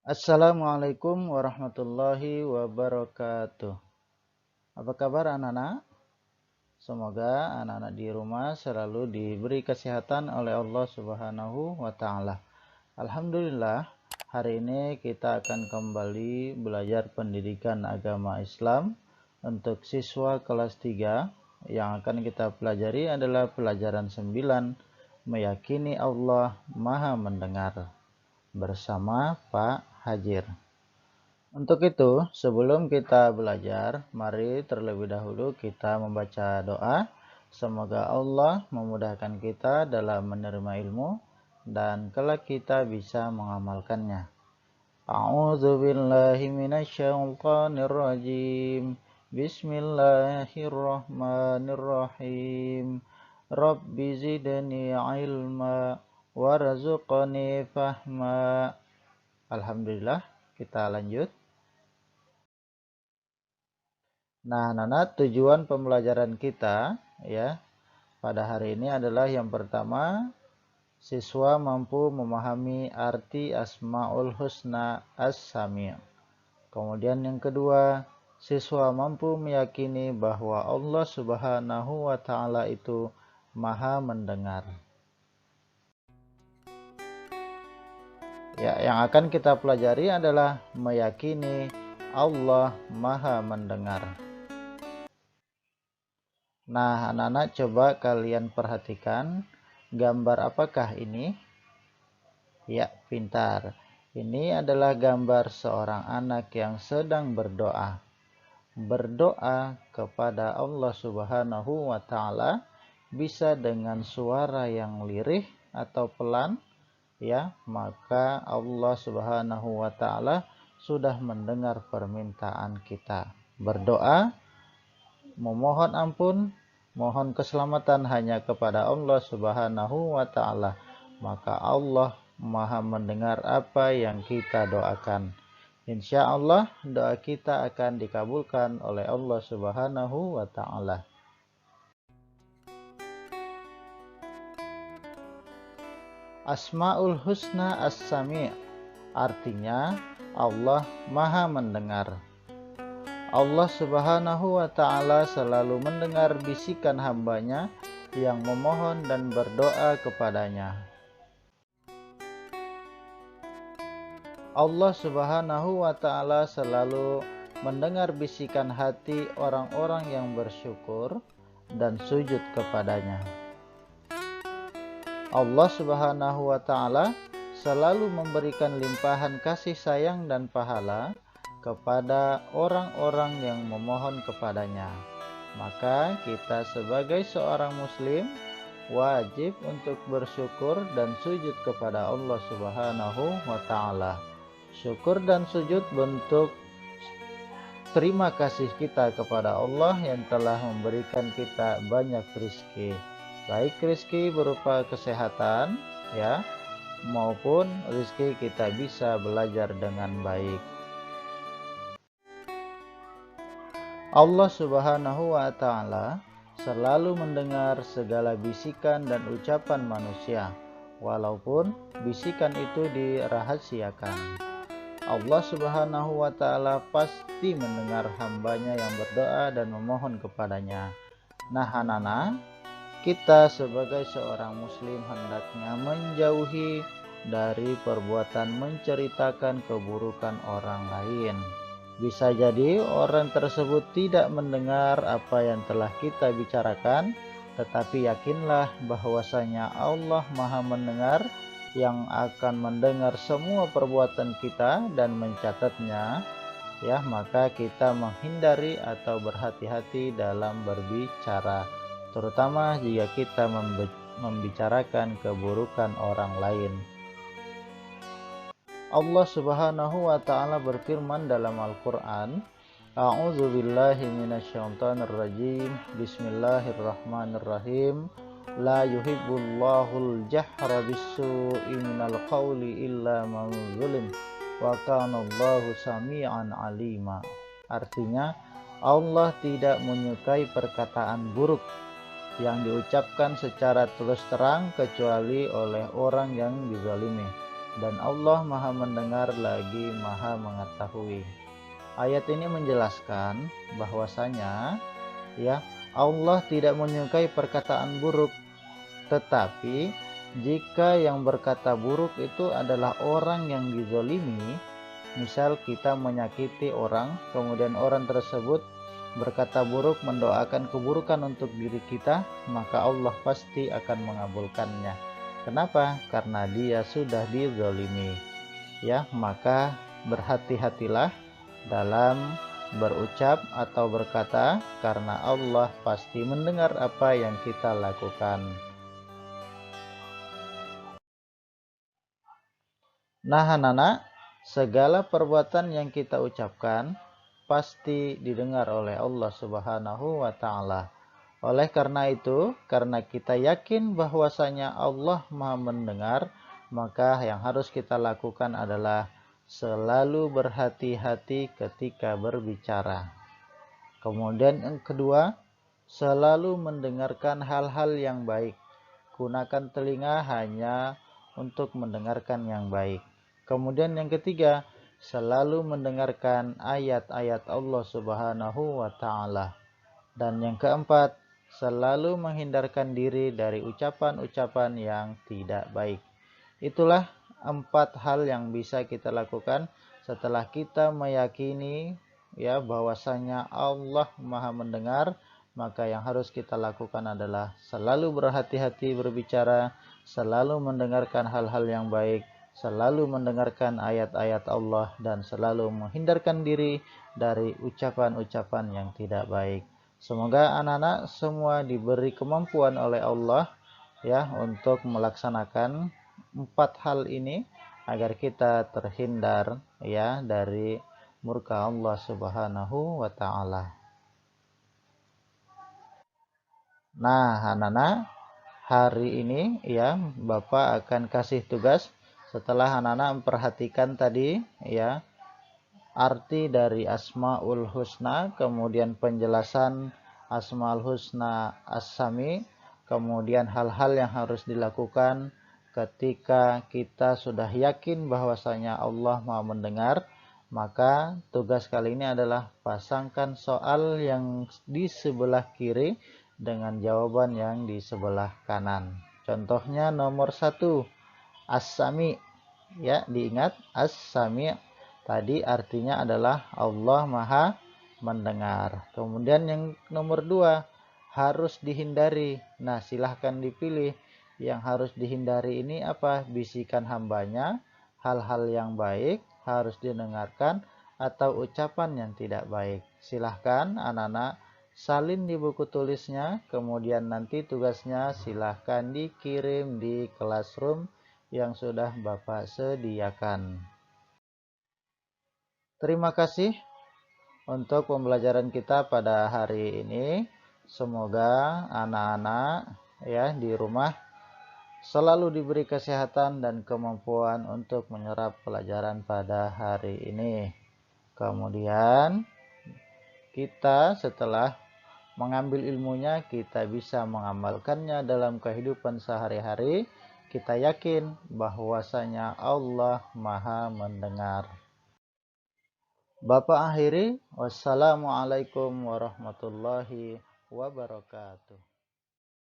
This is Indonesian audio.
Assalamualaikum warahmatullahi wabarakatuh. Apa kabar anak-anak? Semoga anak-anak di rumah selalu diberi kesehatan oleh Allah Subhanahu wa taala. Alhamdulillah, hari ini kita akan kembali belajar pendidikan agama Islam untuk siswa kelas 3. Yang akan kita pelajari adalah pelajaran 9, meyakini Allah Maha mendengar, bersama Pak Hajir. Untuk itu, sebelum kita belajar, mari terlebih dahulu kita membaca doa. Semoga Allah memudahkan kita dalam menerima ilmu dan kelak kita bisa mengamalkannya. A'udzu billahi minasyaitonir rajim. Bismillahirrahmanirrahim. Rabbi zidni ilma warzuqni fahma. Alhamdulillah, kita lanjut. Nah, Nana, tujuan pembelajaran kita ya pada hari ini adalah yang pertama, siswa mampu memahami arti Asmaul Husna As-Sami'. Kemudian yang kedua, siswa mampu meyakini bahwa Allah Subhanahu wa taala itu Maha mendengar. Ya, yang akan kita pelajari adalah meyakini Allah Maha mendengar. Nah, anak-anak, coba kalian perhatikan gambar apakah ini? Ya, pintar. Ini adalah gambar seorang anak yang sedang berdoa. Berdoa kepada Allah Subhanahu wa taala bisa dengan suara yang lirih atau pelan, ya, maka Allah Subhanahu wa taala sudah mendengar permintaan kita. Berdoa, memohon ampun, mohon keselamatan hanya kepada Allah Subhanahu wa taala, maka Allah Maha mendengar apa yang kita doakan. Insya Allah doa kita akan dikabulkan oleh Allah Subhanahu wa taala. Asmaul Husna As-Sami' artinya Allah Maha mendengar. Allah Subhanahu wa taala selalu mendengar bisikan hambanya yang memohon dan berdoa kepadanya. Allah Subhanahu wa taala selalu mendengar bisikan hati orang-orang yang bersyukur dan sujud kepadanya. Allah Subhanahu wa taala selalu memberikan limpahan kasih sayang dan pahala kepada orang-orang yang memohon kepadanya. Maka kita sebagai seorang muslim wajib untuk bersyukur dan sujud kepada Allah Subhanahu wa taala. Syukur dan sujud bentuk terima kasih kita kepada Allah yang telah memberikan kita banyak rezeki. Baik rezeki berupa kesehatan, ya, maupun rezeki kita bisa belajar dengan baik. Allah Subhanahu wa taala selalu mendengar segala bisikan dan ucapan manusia, walaupun bisikan itu dirahasiakan. Allah Subhanahu wa taala pasti mendengar hambanya yang berdoa dan memohon kepadanya. Nah, anak-anak, kita sebagai seorang muslim hendaknya menjauhi dari perbuatan menceritakan keburukan orang lain. Bisa jadi orang tersebut tidak mendengar apa yang telah kita bicarakan, tetapi yakinlah bahwasanya Allah Maha mendengar yang akan mendengar semua perbuatan kita dan mencatatnya, ya, maka kita menghindari atau berhati-hati dalam berbicara, terutama jika kita membicarakan keburukan orang lain. Allah Subhanahu wa taala berfirman dalam Al-Qur'an, A'udzu billahi minasyaitonir rajim. Bismillahirrahmanirrahim. La yuhibbullahul jahra bis-su'i minal qawli illa man zulim wa kanallahu sami'an alima. Artinya, Allah tidak menyukai perkataan buruk yang diucapkan secara terus terang kecuali oleh orang yang dizalimi. dan Allah Maha mendengar lagi Maha mengetahui. Ayat ini menjelaskan bahwasanya ya Allah tidak menyukai perkataan buruk, tetapi jika yang berkata buruk itu adalah orang yang dizolimi, misal kita menyakiti orang, kemudian orang tersebut berkata buruk, mendoakan keburukan untuk diri kita, maka Allah pasti akan mengabulkannya. Kenapa? Karena dia sudah dizolimi. Ya, maka berhati-hatilah dalam berucap atau berkata, karena Allah pasti mendengar apa yang kita lakukan. Nah, anak-anak, segala perbuatan yang kita ucapkan pasti didengar oleh Allah Subhanahu wa taala. Oleh karena itu, karena kita yakin bahwasanya Allah Maha mendengar, maka yang harus kita lakukan adalah selalu berhati-hati ketika berbicara. Kemudian yang kedua, selalu mendengarkan hal-hal yang baik. Gunakan telinga hanya untuk mendengarkan yang baik. Kemudian yang ketiga, selalu mendengarkan ayat-ayat Allah Subhanahu wa taala. Dan yang keempat, selalu menghindarkan diri dari ucapan-ucapan yang tidak baik. Itulah 4 hal yang bisa kita lakukan setelah kita meyakini ya bahwasanya Allah Maha mendengar, maka yang harus kita lakukan adalah selalu berhati-hati berbicara, selalu mendengarkan hal-hal yang baik, selalu mendengarkan ayat-ayat Allah, dan selalu menghindarkan diri dari ucapan-ucapan yang tidak baik. Semoga anak-anak semua diberi kemampuan oleh Allah ya untuk melaksanakan 4 hal ini agar kita terhindar ya dari murka Allah Subhanahu wa taala. Nah, anak-anak, hari ini ya Bapak akan kasih tugas setelah anak-anak memperhatikan tadi ya arti dari Asmaul Husna, kemudian penjelasan Asmaul Husna As-Sami, kemudian hal-hal yang harus dilakukan ketika kita sudah yakin bahwasanya Allah Maha mendengar. Maka tugas kali ini adalah pasangkan soal yang di sebelah kiri dengan jawaban yang di sebelah kanan. Contohnya nomor 1, As-Sami. Ya, diingat As-Sami tadi artinya adalah Allah Maha mendengar. Kemudian yang nomor 2, harus dihindari. Nah, silahkan dipilih. Yang harus dihindari ini apa? Bisikan hambanya, hal-hal yang baik harus didengarkan, atau ucapan yang tidak baik. Silahkan anak-anak salin di buku tulisnya, kemudian nanti tugasnya silahkan dikirim di classroom yang sudah Bapak sediakan. Terima kasih untuk pembelajaran kita pada hari ini. Semoga anak-anak ya di rumah selalu diberi kesehatan dan kemampuan untuk menyerap pelajaran pada hari ini. Kemudian kita setelah mengambil ilmunya, kita bisa mengamalkannya dalam kehidupan sehari-hari. Kita yakin bahwasanya Allah Maha mendengar. Bapak akhiri, wassalamualaikum warahmatullahi wabarakatuh.